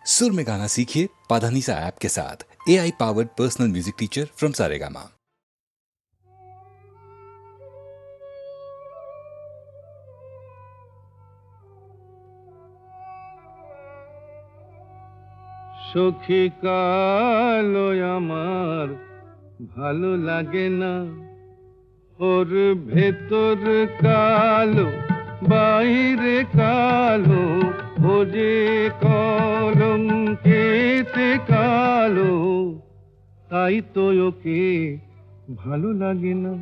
सुर में गाना सीखिए पाधानीसा ऐप के साथ। AI powered personal music teacher from Saregama. সখী কালো আমার ভালো লাগে না, ওর ভেতর কালো বাইরে কালো, ও যে কলঙ্কেতে কালো, তাই তো ওকে ভালো লাগে না।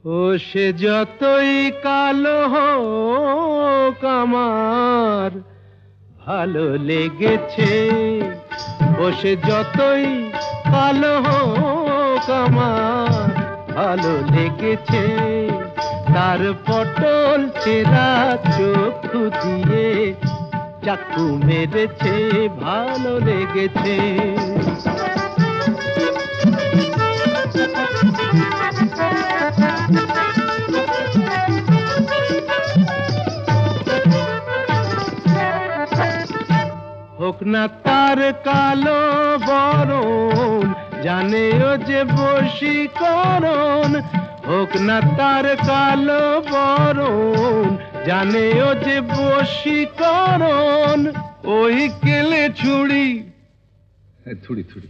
ও সে যতই কালো হোক আমার ভালো লেগেছে, ও সে যতই কালো হোক আমার ভালো লেগেছে। তার পটল চেরা চক্ষু দিয়ে চাকু মেরেছে, ভালো লেগেছে। হোক না তার কালো বরণ, জানে ও যে বশীকরণ। হোক না তার কালো বরণ, জানে ও যে বশীকরণ। ওই কেলে ছুড়ি থুড়ি থুড়ি,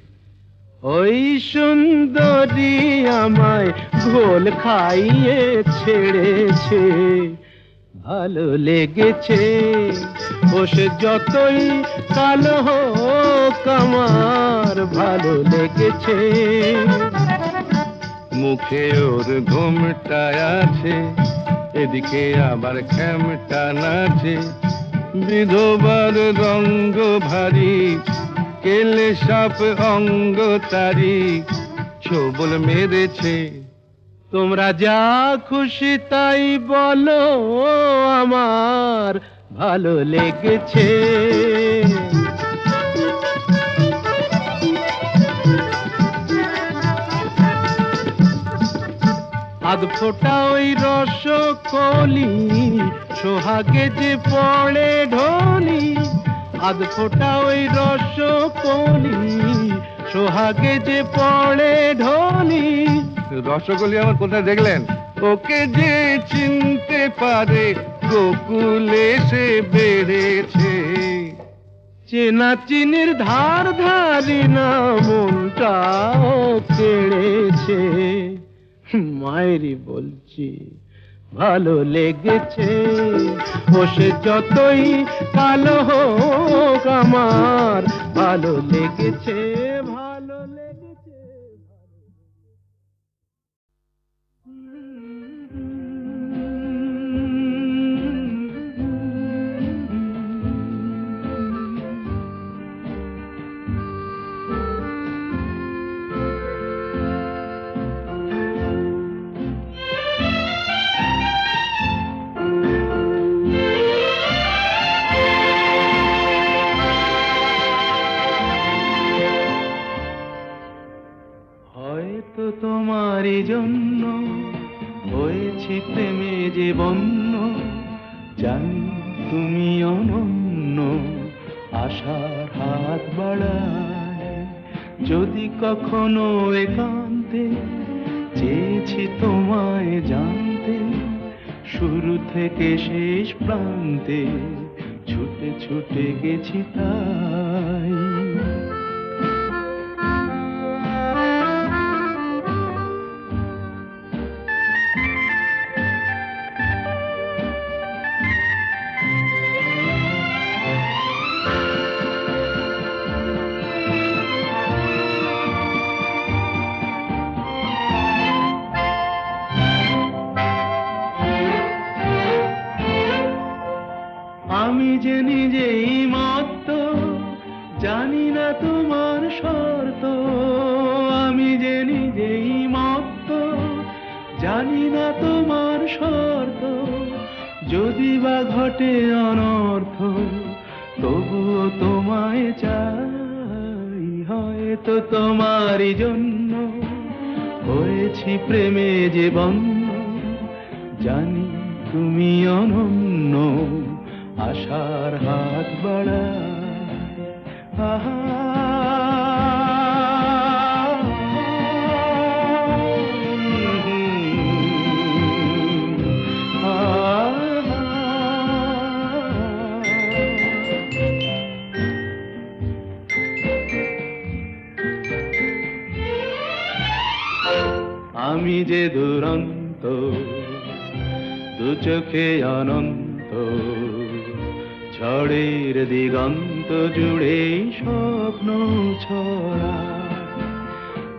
ওই সুন্দরী আমায় ঘোল খাইয়ে ছেড়েছে, ভালো লেগেছে। ও সে যতই কালো হোক আমার ভালো লেগেছে। মুখে ওর ঘুমটা আছে, এদিকে আবার খ্যামটা নাচে। বিধবার রঙ্গ ভারী, কেলে সাপ অঙ্গ তারি, ছোবল মেরেছে। তোমরা যা খুশি তাই বলো, আমার ভালো লেগেছে। আধ ফোটা ওই রসকলি, সোহাগে যে পড়ে ঢলি। আধ ফোটা ওই রসকলি, সোহাগে যে পড়ে ঢলি। রসগোল্লা আমার কোথায় দেখলেন? ওকে যে চিনতে পারে গোকুলে সে বেড়েছে। চেনা চিনির ধার ধারি না মনটাও কেড়েছে। মায়েরই বলছি ভালো লেগেছে। ও সে যতই কালো হোক আমার ভালো লেগেছে, ভালো লেগেছে। হয়তো তোমারই জন্য হয়েছি প্রেমে যে বন্য, জানি তুমি অনন্য, আশার হাত বাড়ায়। যদি কখনো একান্তে চেয়েছি তোমায় জানতে, শুরু থেকে শেষ প্রান্তে ছুটে ছুটে গেছি তাই। আমি যে নিজেই মত্ত, জানি না তোমার শর্ত। আমি যে নিজেই মত্ত, জানি না তোমার শর্ত। যদি বা ঘটে অনর্থ, তবুও তোমায় চাই। হয়তো তোমারই জন্য হয়েছি প্রেমে যে বন্য, জানি তুমি অনন্য, আশার হাত বাড়ায়। আমি যে দুরন্ত, দু চোখে অনন্ত, ঝড়ের দিগন্ত জুড়ে স্বপ্ন ছড়া।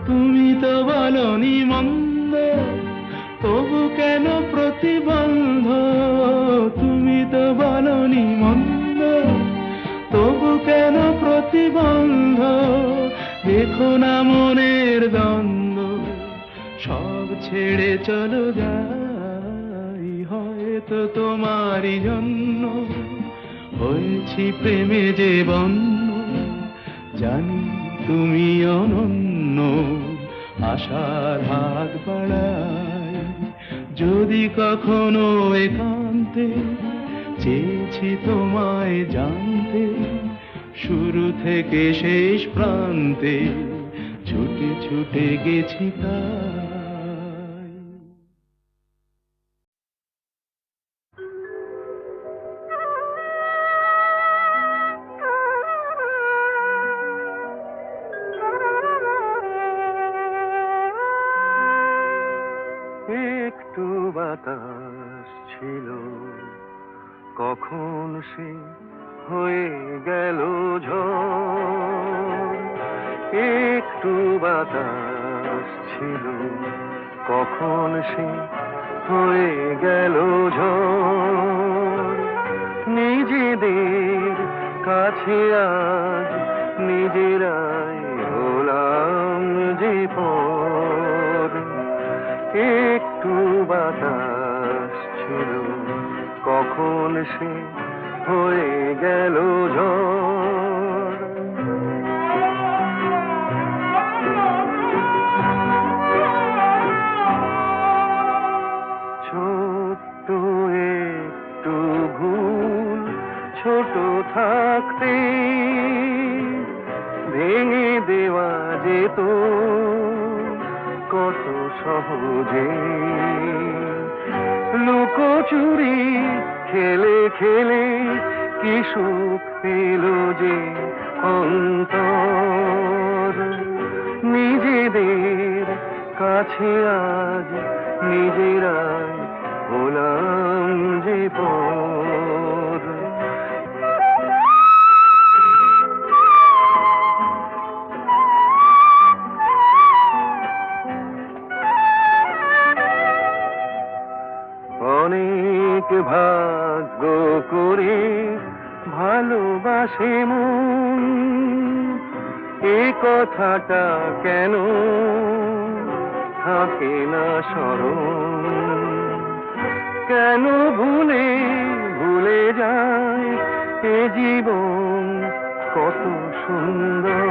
তুমি তো বলনি মন্দ, তবু কেন প্রতিবন্ধ? তুমি তো বলনি মন্দ, তবু কেন প্রতিবন্ধ? দেখো না মনের দ্বন্দ্ব, সব ছেড়ে চলো যাই। হয়তো তোমারই জন্য হয়েছি প্রেমে যে বন্য, জানি তুমি অনন্য, আশার হাত বাড়াই। যদি কখনো একান্তে চেয়েছি তোমায় জানতে, শুরু থেকে শেষ প্রান্তে ছুটে ছুটে গেছি তাই। একটু বাতাস ছিল, কখন সে হয়ে গেল ঝড়। একটু বাতাস ছিল, কখন সে হয়ে গেল ঝড়। নিজেদের কাছে আজ নিজেরাই হলাম যে পর। একটু বাতাস ছিল, কখন সে হয়ে গেল ঝড়। ছোট্ট একটু ভুল ছোট থাকতে ভেঙে দেওয়া যেত কত সহজে। লুকোচুরি খেলে খেলে কি সুখ পেল যে অন্তর। নিজেদের কাছে আজ নিজেরাই হলাম যে পর। অনেক ভাগ্য করে ভালোবাসে মন, এ কথাটা কেন থাকে না স্মরণ? কেন ভুলে ভুলে যায় এ জীবন কত সুন্দর।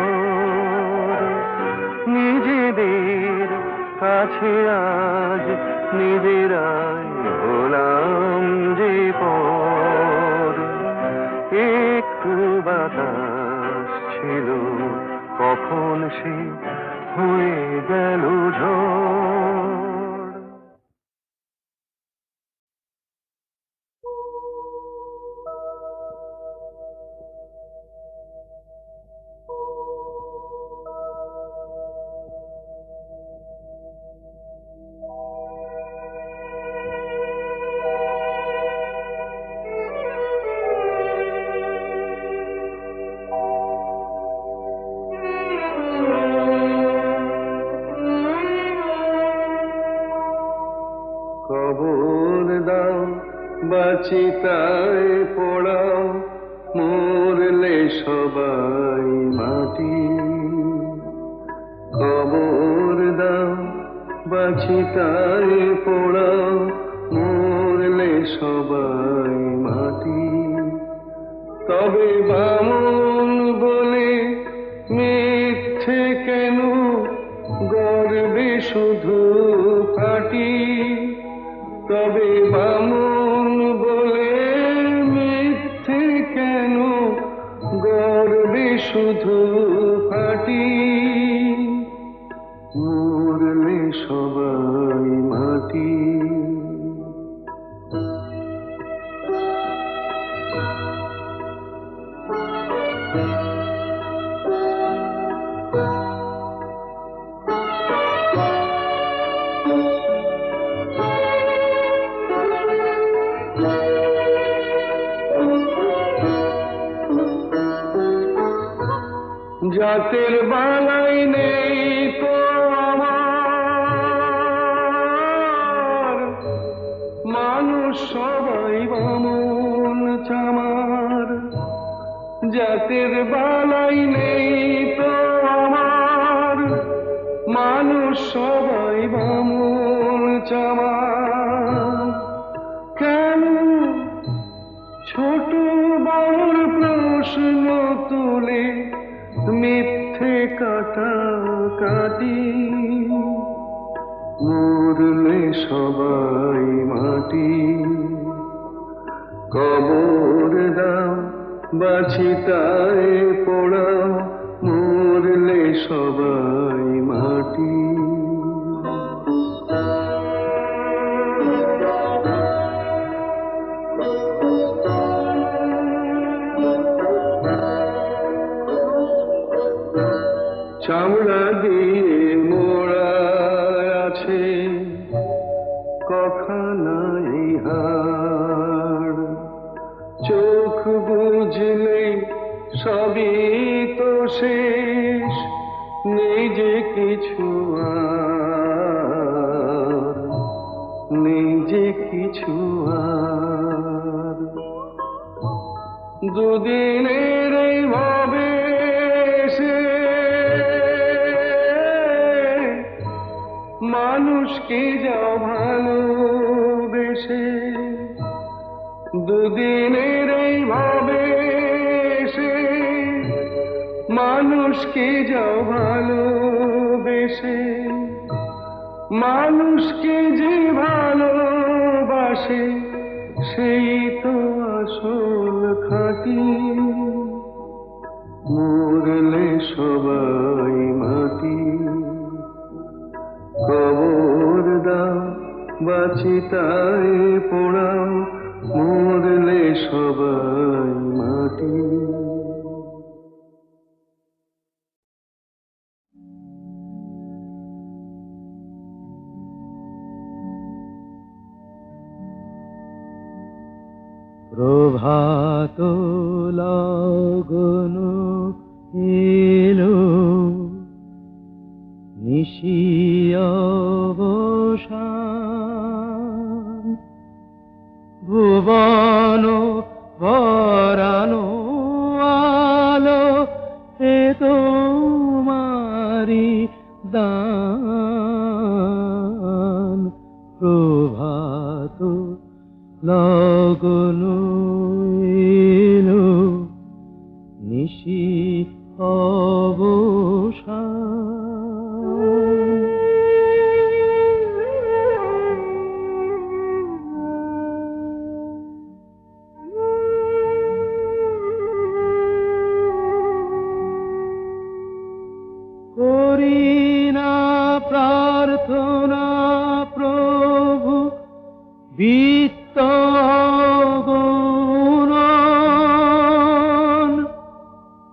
নিজেদের কাছে আজ নিজেরাই হলাম যে পর। একটু বাতাস ছিল, কখন সে হয়ে গেল ঝড়। খবর দাও বাচিতায় পড়াও, মরলে সবাই মাটি। খবর দাও বাচিতায় পড়াও, মরলে সবাই মাটি। তবে বামন বলে মিথ্যে কেন গর্বে শুধু ফাটি। তবে বামন বলে মিথ্যে কেন গর্বে শুধু ফাটি। মরলে সবাই মাটি। জাতের বালাই নেই তো আমার, মানুষ সবাই বামন চামার। জাতের বালাই নেই তো আমার, মানুষ সবাই বামন চামার। কেন ছোট বড় প্রশ্ন তুলে মিথ্যে কাটাকাটি, মরলে সবাই মাটি। কবর দাও বাছিটায় পোড়াও, মরলে সবাই মাটি। চামড়া দিয়ে মোড়া আছে কখানাই হাড়, চোখ বুঝলে সবই তো শেষ, নেই যে কিছু আর, নেই যে কিছু আর। দুদিনের এই ভাবে সে মানুষকে যাও ভালোবেসে, দুদিনের এই ভাবে সে মানুষকে যাও ভালোবেসে। মানুষকে যে ভালোবাসে সেই তো আসল খাঁটি, মরলে সবাই মাটি। কবর দাও বাছিটায় পোড়াও, মরলে সবাই মাটি। প্রভাত লগন এলো, নিশি অবসান, ভুবন ভরানো আলো এ তোমারি দান। প্রভাত লগন এলো, নিশি অবসান। করি না প্রার্থনা প্রভু বিত্ত গুণন,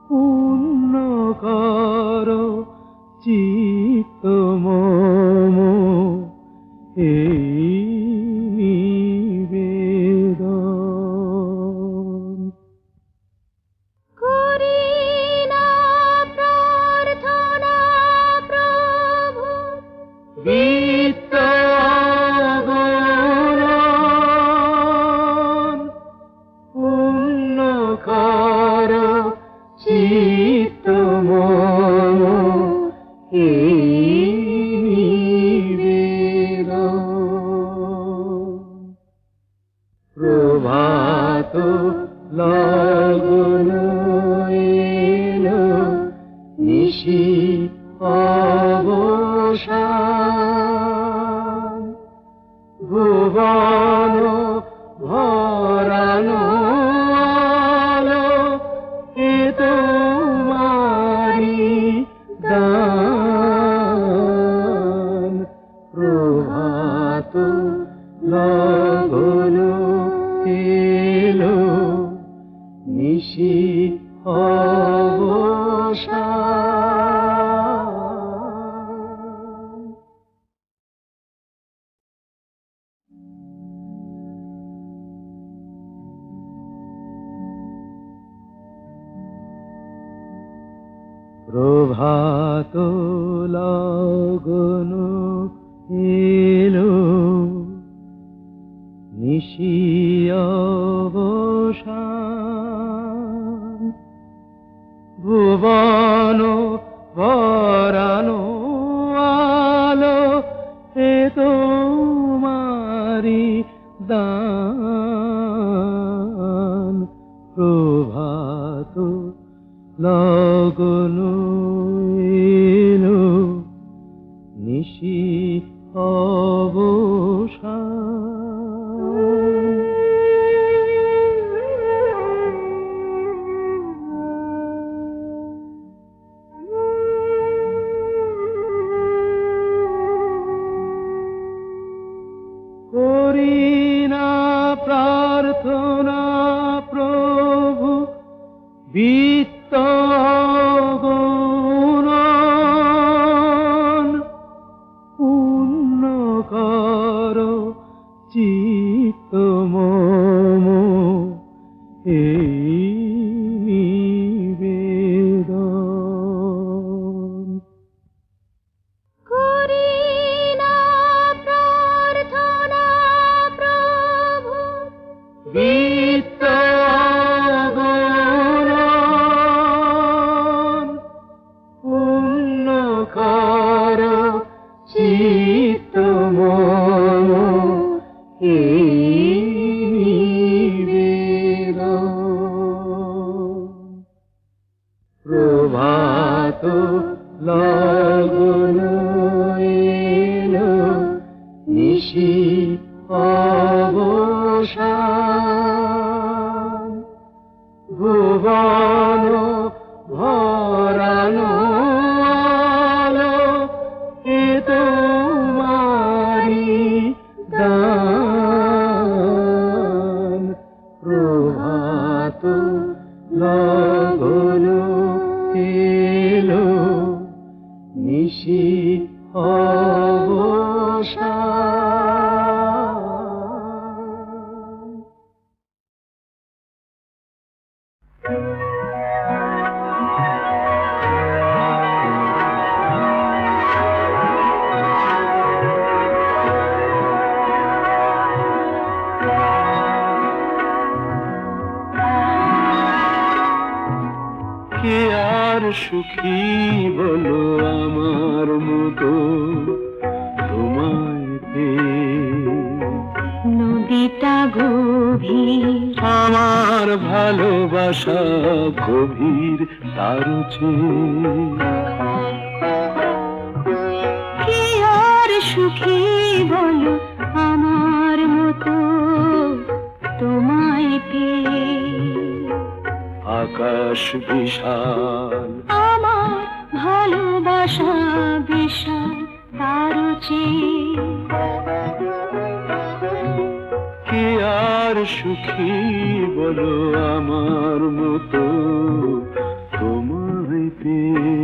পূর্ণ কর চিত্ত মম এই নিবেদন। করি না প্রার্থনা প্রভু বিত্ত গুণন, পূর্ণ কর চিত্ত মম এই নিবেদন। প্রভাত লগন এলো, নিশি অবসান, ভুবন ভরানো আলো এ তোমারি দান। প্রভাত লগন এলো, নিশি অবসান। প্রভাত লগন এলো, নিশি অবসান, ভুবন ভরানো আলো এ তোমারি দান। প্রভাত লগন এলো, নিশি অবসান। করি না প্রার্থনা প্রভু বিত্ত গুণন, পূর্ণ কর চিত্ত মম এই নিবেদন। করি না প্রার্থনা প্রভু বিত্ত গুণন, পূর্ণ কর চিত্ত মম এই নিবেদন। প্রভাত লগন এলো, নিশি অবসান, ভুবন ভরানো আলো এ তোমারি দান। প্রভাত লগন এলো, নিশি অবসান। কে আর সুখী বলো আমার মতো তোমায় পেয়ে? নদীটা গভীর, আমার ভালোবাসা গভীর তার চেয়ে। কি আর সুখী বলো আমার মতো তোমায় পেয়ে। আকাশ বিশাল, আমার ভালোবাসা বিশাল তার চেয়ে। কে আর সুখী বলো আমার মতো তোমায় পেয়ে?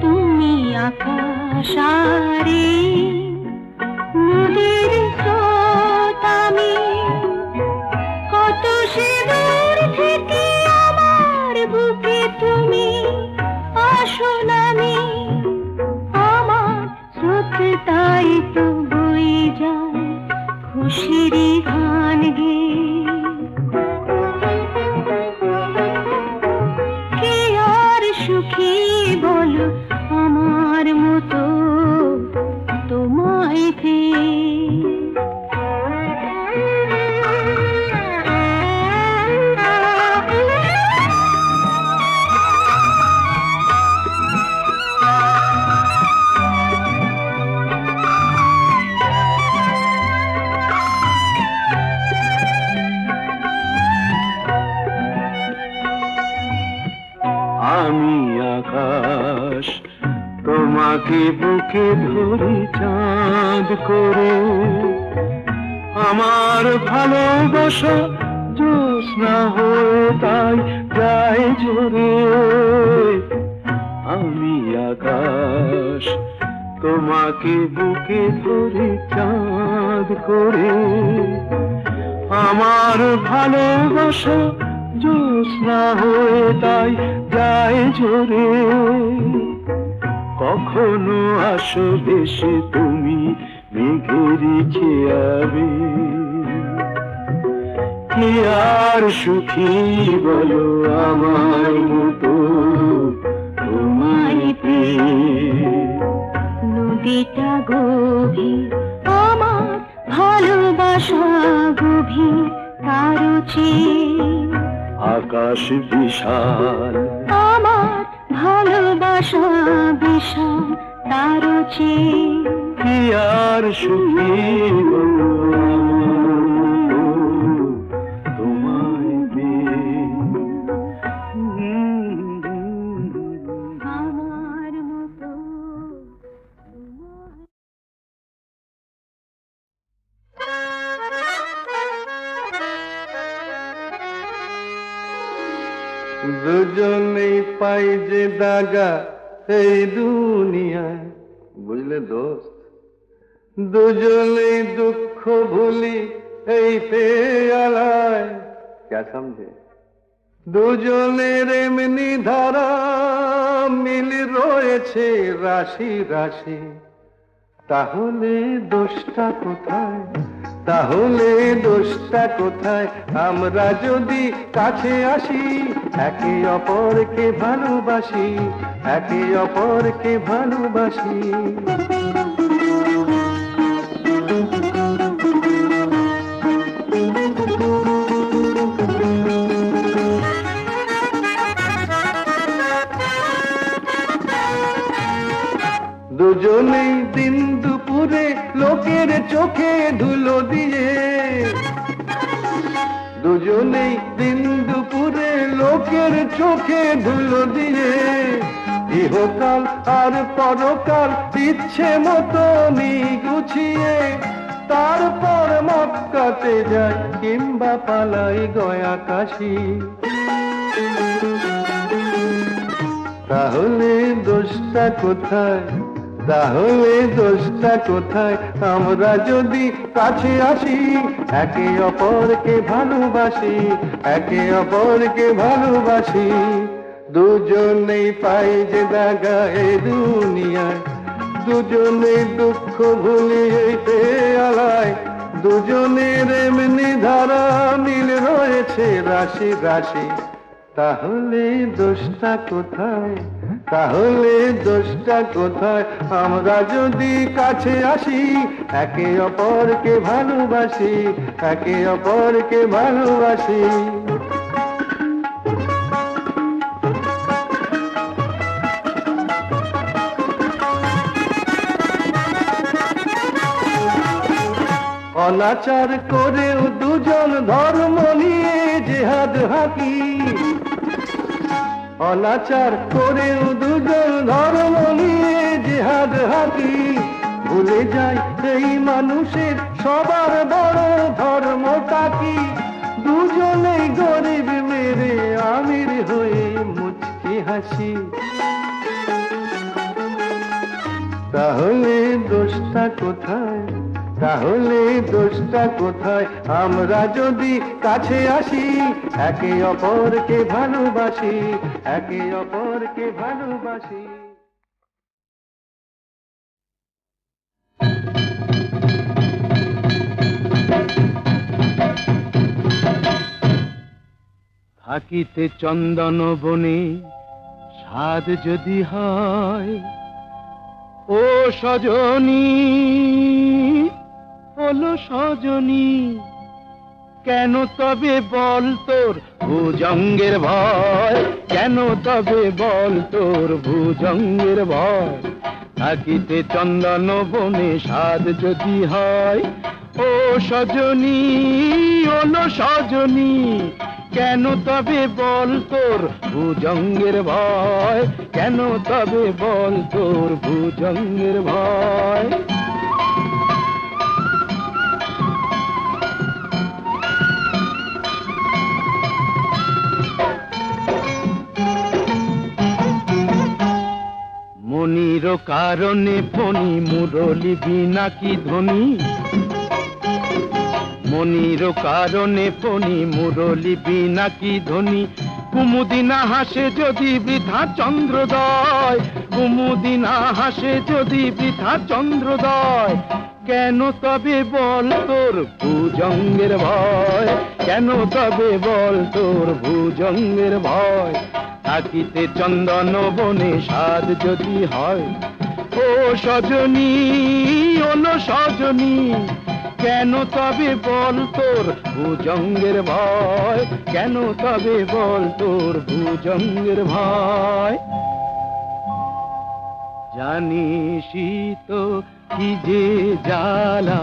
তুমি আকাশারে নদীর স্রোত, আমি কত সে দূর থেকে আমার বুকে তুমি আসো নামি। আমার স্রোত তাই তো বই যায় খুশির গান গেয়ে। কে আর সুখী বলো আমার মতো তোমায় পেয়ে? আমি আকাশ, তোমাকে বুকে ধরি চাঁদ করে। আমার ভালোবাসা জ্যোৎস্না হয়ে তাই যায় ঝরে। আমি আকাশ তোমাকে বুকে ধরে চাঁদ করে। আমার ভালোবাসা জ্যোৎস্না হয়ে তাই যায় ঝরে। কখনো আসো দেশে তুমি মেঘেরই খেয়াবে। কি আর সুখী বলো আমার মতো তোমায় পেয়ে। নদীটা গভীর আমার ভালোবাসা গভীর তারও চেয়ে। আকাশ বিশাল আমার ভালোবাসা বিশাল তারও চেয়ে। কি আর সুখী বলো আমার মতো তোমায় পেয়ে। আমার মতো দুজনেই পাই যে দাগা এই দুনিয়ায়, বুঝলে দোস্ত। দুজনেই দুঃখ ভুলি এই পেয়ালায়, কে সমঝে। দুজনের এমনি ধারা মিল রয়েছে রাশি রাশি। তাহলে দোষটা কোথায়, তাহলে দোষটা কোথায়? আমরা যদি কাছে আসি, একে অপরকে ভালোবাসি, একে অপরকে ভালোবাসি। দুজনেই দিন দুপুরে লোকের চোখে ধুলো দিয়ে, দুজনেই দিন দুপুরে লোকের চোখে ধুলো দিয়ে। ইহকাল আর পরকাল ইচ্ছে মতো গুছিয়ে, তারপর মক্কাতে যায় কিংবা পালাই গয়া কাশি। তাহলে দোষটা কোথায়, তাহলে দোষটা কোথায়? আমরা যদি কাছে আসি, একে অপরকে ভালোবাসি, একে অপরকে ভালোবাসি। দুজনেই পাই যে দাগা এ দুনিয়ায়, দুজনেই দুঃখ ভুলি এই পেয়ালায়। দুজনের এমনি ধারা মিল রয়েছে রাশি রাশি। তাহলে দোষটা কোথায়, তাহলে দোষটা কোথায়? আমরা যদি কাছে আসি, একে অপরকে ভালোবাসি, একে অপরকে ভালোবাসি। অনাচার করেও দুজন ধর্ম নিয়ে জেহাদ হাকি, অনাচার করেও দুজন ধর্ম নিয়ে জেহাদ হাকি। ভুলে যায় এই মানুষের সবার বড় ধর্মটা কি। দুজনেই গরিব মেরে আমির হয়ে মুচকি হাসি। তাহলে দোষটা কোথায়, তাহলে দোষটা কোথায়? আমরা যদি কাছে আসি, একে অপরকে ভালোবাসি, একে অপরকে ভালোবাসি। থাকিতে চন্দন বনে স্বাদ যদি হয়, ও সজনী হলো সজনী, কেন তবে বল তোর ভুজঙ্গের ভয়, কেন তবে বল তোর ভুজঙ্গের ভয়। থাকিতে চন্দন বনে স্বাদ যদি হয়, ও সজনী হলো সজনী, কেন তবে বল তোর ভুজঙ্গের ভয়, কেন তবে বল তোর ভুজঙ্গের ভয়। কারণে ফণি মুরলি বিনা কি ধ্বনি, মনির কারণে ফণি মুরলি বিনা কি ধ্বনি। কুমুদিনা হাসে যদি বৃথা চন্দ্রোদয়, কুমুদিনা হাসে যদি বৃথা চন্দ্রোদয়। কেন তবে বল তোর ভুজঙ্গের ভয়, কেন তবে বল তোর ভুজঙ্গের ভয়। থাকিতে চন্দন বনে সাধ যদি হয়, ও সজনী ওলো সজনী, কেন তবে বল তোর ভুজঙ্গের ভয়, কেন তবে বল তোর ভুজঙ্গের ভয়। জানিসই তো কি যে জ্বালা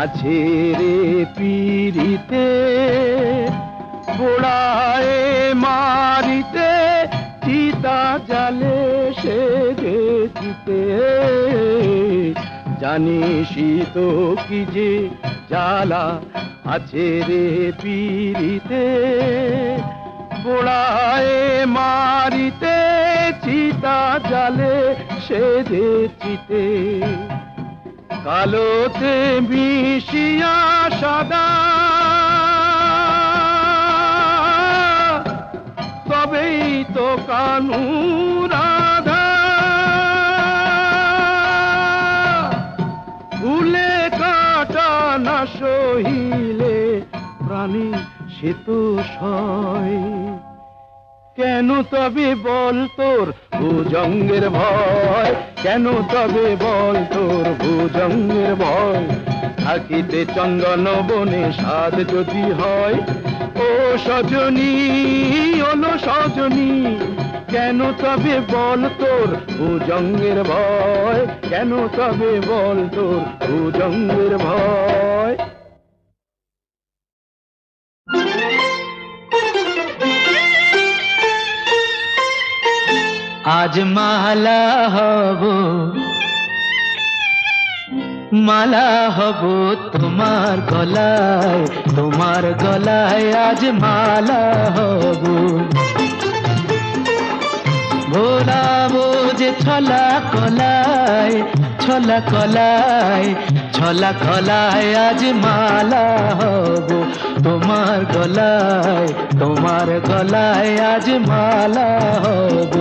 আছে রে পীড়িতে, পোড়ায় মারিতে চিতা জালে সে যেতে। জানিসই তো কি যে জ্বালা আছে রে পীড়িতে, পোড়ায় মারিতে চিতা জালে সে যেতে। কালোতে মিশিয়া সাদা তবেই তো কানু রাধা, ভুলে কাটা না সহিলে প্রাণী সে তো সয়। কেন তবে বল তোর ভুজঙ্গের ভয়, কেন তবে বল তোর ভুজঙ্গের ভয়। থাকিতে চন্দন বনে সাধ যদি হয়, ও সজনী ওলো সজনী, কেন তবে বল তোর ভুজঙ্গের ভয়, কেন তবে বল তোর ভুজঙ্গের ভয়। আজ মালা হব, মালা হব তোমার গলায়, তোমার গলায় আজ মালা হব। ভোলাবো যে ছলা কলায়, ছলা কলায়, ছলা কলায় আজ মালা হব তোমার গলায়, তোমার গলায় আজ মালা হব।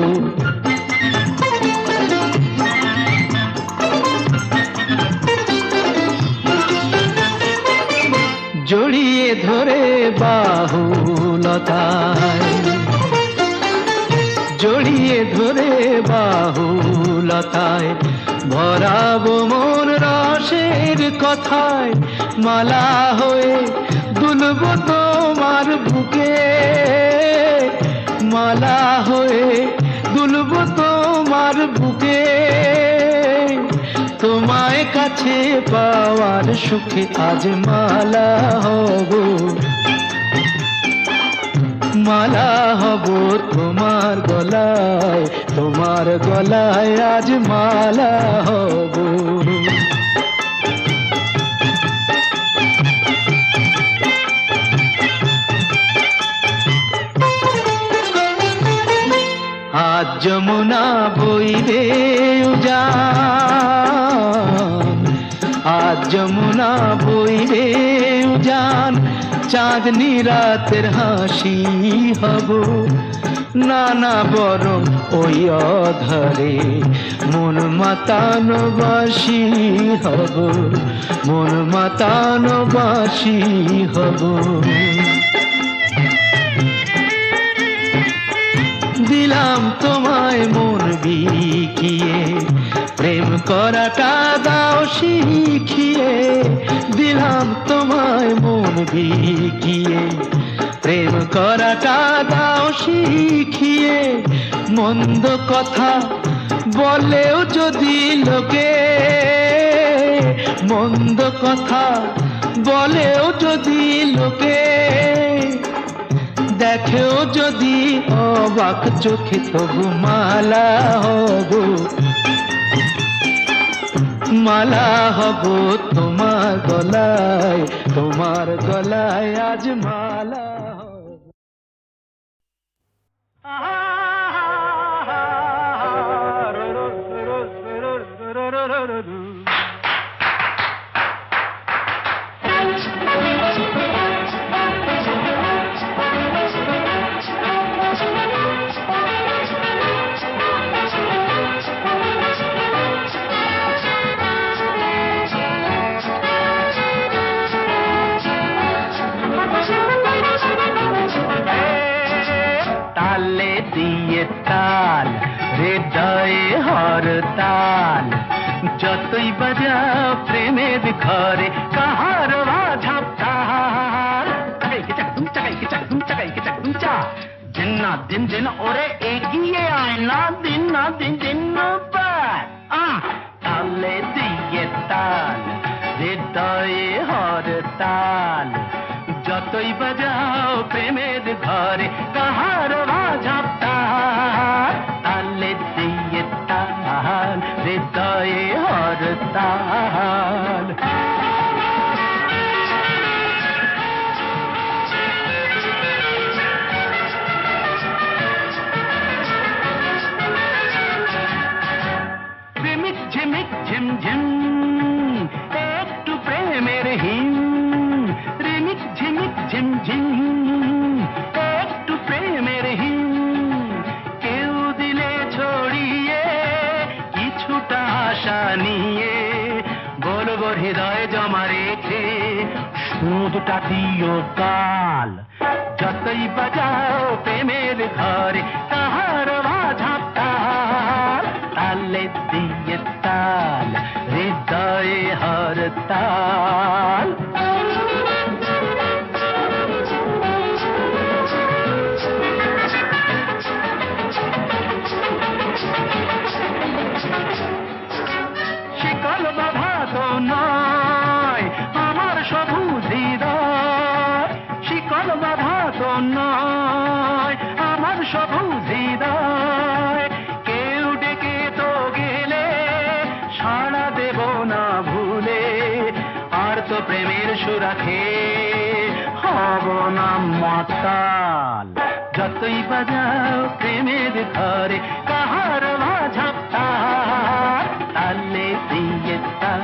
জড়িয়ে ধরে বাহুলতায়, জড়িয়ে ধরে বাহুলতায়, ভরাবো মন রসের কথায়। মালা হয়ে দুলব তোমার বুকে, মালা হয়ে দুলব তোমার বুকে। তোমায় কাছে পাওয়ার সুখে আজ মালা হব, মালা হব তোমার গলায়, তোমার গলায় আজ মালা হব। আজ যমুনা বইবে উজান, আজ যমুনা বইবে উজান, চাঁদনি রাতের হাসি হব। নানা বরং ওই অধরে মন মাতানো বাসি হব, মন মাতানো বাসি হব। দিলাম তোমায় মন বিকিয়ে, প্রেম করাটা দাও শিখিয়ে। দিলাম তোমায় মন বিকিয়ে, প্রেম করাটা দাও শিখিয়ে। মন্দ কথা বলেও যদি লোকে, মন্দ কথা বলেও যদি লোকে, দেখেও যদি অবাক চোখে তবু মালা হব, মালা হব তোমার গলায়, তোমার গলায় আজ মালা হব। রো রো রো রো দিয়ে তাল হৃদয়ে হরতাল যতই বাজাও প্রেমের ঘরে কাহার বাঝাব তাল চাকাইকে চাকদুম চাকাইকে চাকদুম চাকাইকে চাকদুম চা দিন না দিন দিন ওরে এগিয়ে আয় না দিন দিন পার তালে দিয়ে তাল হৃদয়ে হরতাল যতই বাজাও প্রেমের ঘরে কাহার বাজাব তাল তালে দিয়ে তাল হৃদয়ে হরতাল প্রেমিক ঝিমিক ঝিমঝিম একটু প্রেমের হিম রিমিক ঝিমিক ঝিমঝিম একটু প্রেমের হিম কেউ দিলে ছড়িয়ে কিছুটা আশা নিয়ে বলবো হৃদয় জমা রেখে সুদটা দিও কাল যতই বাজাও প্রেমের ঘরে তাহার বাঝাব তাল তালে দিয়ে তাল হৃদয়ে হরতাল শিকল বাধা তো নয় আমার সবুজ হৃদয় শিকল বাধা তো নয় আমার সবুজ হৃদয় কেউ ডেকে তো গেলে সাড়া দেব না ভুলে আর তো প্রেমের সুরাখে হব না মাতাল যতই বাজাও প্রেমের ঘরে কাহার বাঝাব তাল তালে দিয়ে তাল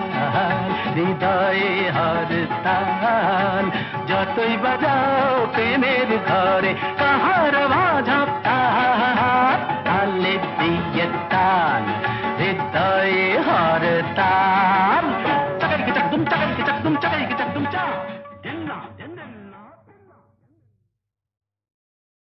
হৃদয়ে হরতাল যতই বাজাও প্রেমের ঘরে কাহার বাঝাব তাল তালে দিয়ে তাল হৃদয়ে হরতাল